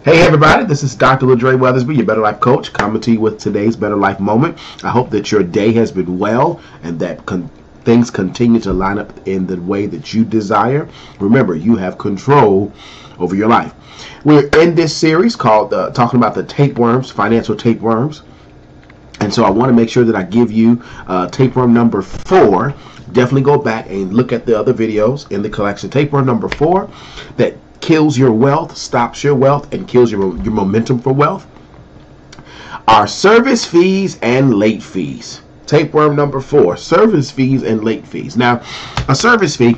Hey everybody, this is Dr. LaDre Weathersby, your Better Life Coach, coming to you with today's Better Life Moment. I hope that your day has been well and that things continue to line up in the way that you desire. Remember, you have control over your life. We're in this series called talking about the tapeworms, financial tapeworms. And so I want to make sure that I give you tapeworm number 4. Definitely go back and look at the other videos in the collection. Tapeworm number 4 that kills your wealth, stops your wealth, and kills your momentum for wealth are service fees and late fees. Tapeworm number 4, service fees and late fees. Now, a service fee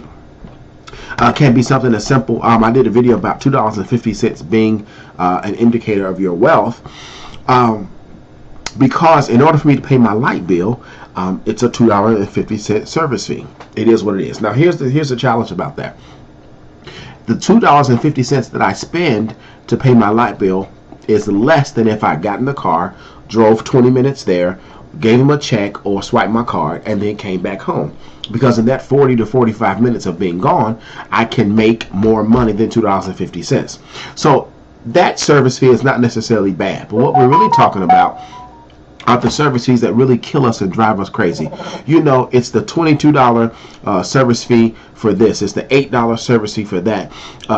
can be something as simple. I did a video about $2.50 being an indicator of your wealth. Because in order for me to pay my light bill, it's a $2.50 service fee. It is what it is. Now, here's the challenge about that. The $2.50 that I spend to pay my light bill is less than if I got in the car, drove 20 minutes there, gave him a check or swiped my card, and then came back home. Because in that 40 to 45 minutes of being gone, I can make more money than $2.50. So that service fee is not necessarily bad. But what we're really talking about are the service fees that really kill us and drive us crazy. You know, it's the $22 service fee for this. It's the $8 service fee for that.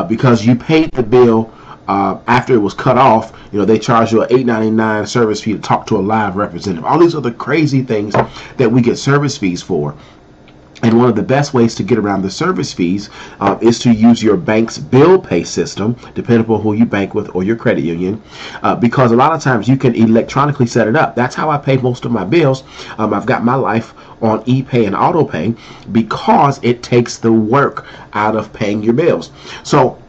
Because you paid the bill after it was cut off, you know, they charge you an $8.99 service fee to talk to a live representative. All these other crazy things that we get service fees for. And one of the best ways to get around the service fees is to use your bank's bill pay system, depending upon who you bank with or your credit union, because a lot of times you can electronically set it up. That's how I pay most of my bills. I've got my life on ePay and AutoPay because it takes the work out of paying your bills. So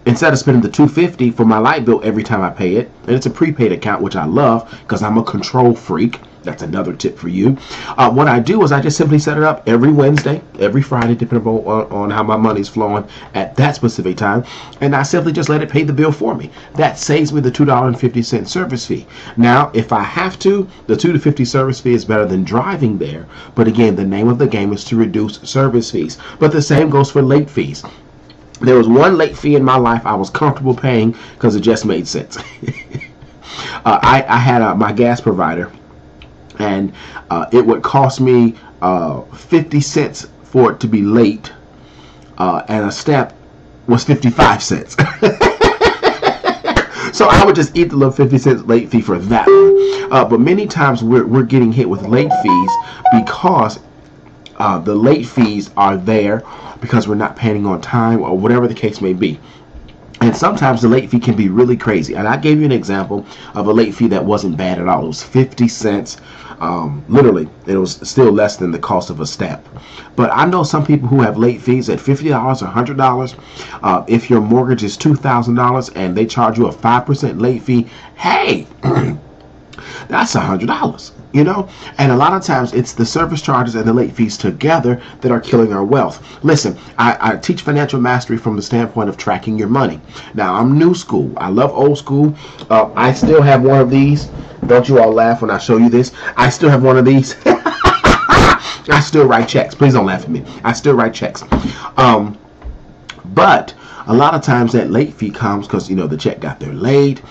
instead of spending the $2.50 for my light bill every time I pay it, and it's a prepaid account, which I love because I'm a control freak. That's another tip for you. What I do is I just simply set it up every Wednesday, every Friday, depending on how my money's flowing at that specific time, and I simply just let it pay the bill for me. That saves me the $2.50 service fee. Now, if I have to, the $2.50 service fee is better than driving there. But again, the name of the game is to reduce service fees. But the same goes for late fees. There was one late fee in my life I was comfortable paying because it just made sense. I had my gas provider, and it would cost me 50 cents for it to be late, and a step was 55 cents. So I would just eat the little 50 cents late fee for that one. But many times we're getting hit with late fees because the late fees are there because we're not paying on time or whatever the case may be. And sometimes the late fee can be really crazy. And I gave you an example of a late fee that wasn't bad at all. It was 50 cents. Literally, it was still less than the cost of a stamp. But I know some people who have late fees at $50 or $100. If your mortgage is $2,000 and they charge you a 5% late fee, hey, that's $100. You know, and a lot of times it's the service charges and the late fees together that are killing our wealth. Listen, I teach financial mastery from the standpoint of tracking your money. Now, I'm new school. I love old school. I still have one of these. Don't you all laugh when I show you this. I still have one of these. I still write checks. Please don't laugh at me. I still write checks. But a lot of times that late fee comes because, you know, the check got there late.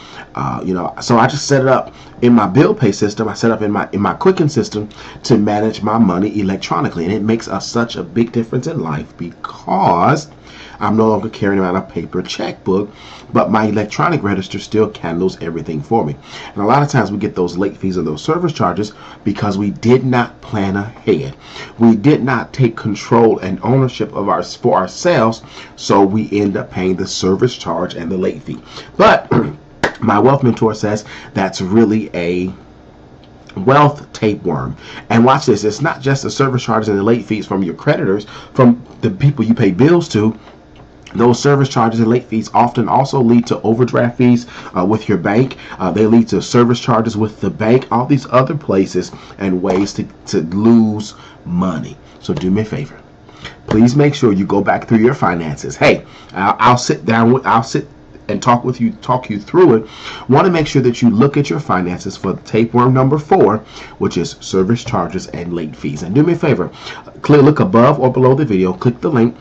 You know, so I just set it up in my bill pay system. I set up in my Quicken system to manage my money electronically, and it makes such a big difference in life because I'm no longer carrying around a paper checkbook, but my electronic register still handles everything for me. And a lot of times we get those late fees and those service charges because we did not plan ahead. We did not take control and ownership of for ourselves, so we end up paying the service charge and the late fee. But my wealth mentor says that's really a wealth tapeworm. And watch this, it's not just the service charges and the late fees from your creditors, from the people you pay bills to. Those service charges and late fees often also lead to overdraft fees with your bank. They lead to service charges with the bank, all these other places and ways to lose money. So do me a favor. Please make sure you go back through your finances. Hey, I'll sit and talk you through it. Want to make sure that you look at your finances for tapeworm number 4, which is service charges and late fees. And do me a favor, look above or below the video, click the link,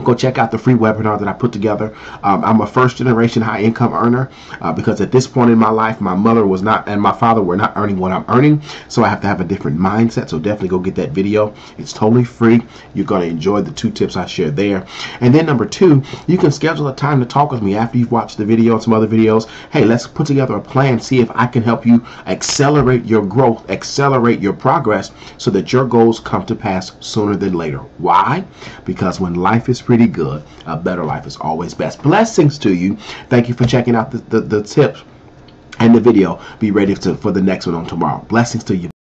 go check out the free webinar that I put together. I'm a first generation high income earner because at this point in my life, my mother was not and my father were not earning what I'm earning. So I have to have a different mindset. So definitely go get that video. It's totally free. You're going to enjoy the 2 tips I shared there. And then number 2, you can schedule a time to talk with me after you've watched the video and some other videos. Hey, let's put together a plan. See if I can help you accelerate your growth, accelerate your progress so that your goals come to pass sooner than later. Why? Because when life is pretty good, a better life is always best. Blessings to you. Thank you for checking out the tips and the video. Be ready for the next one on tomorrow. Blessings to you.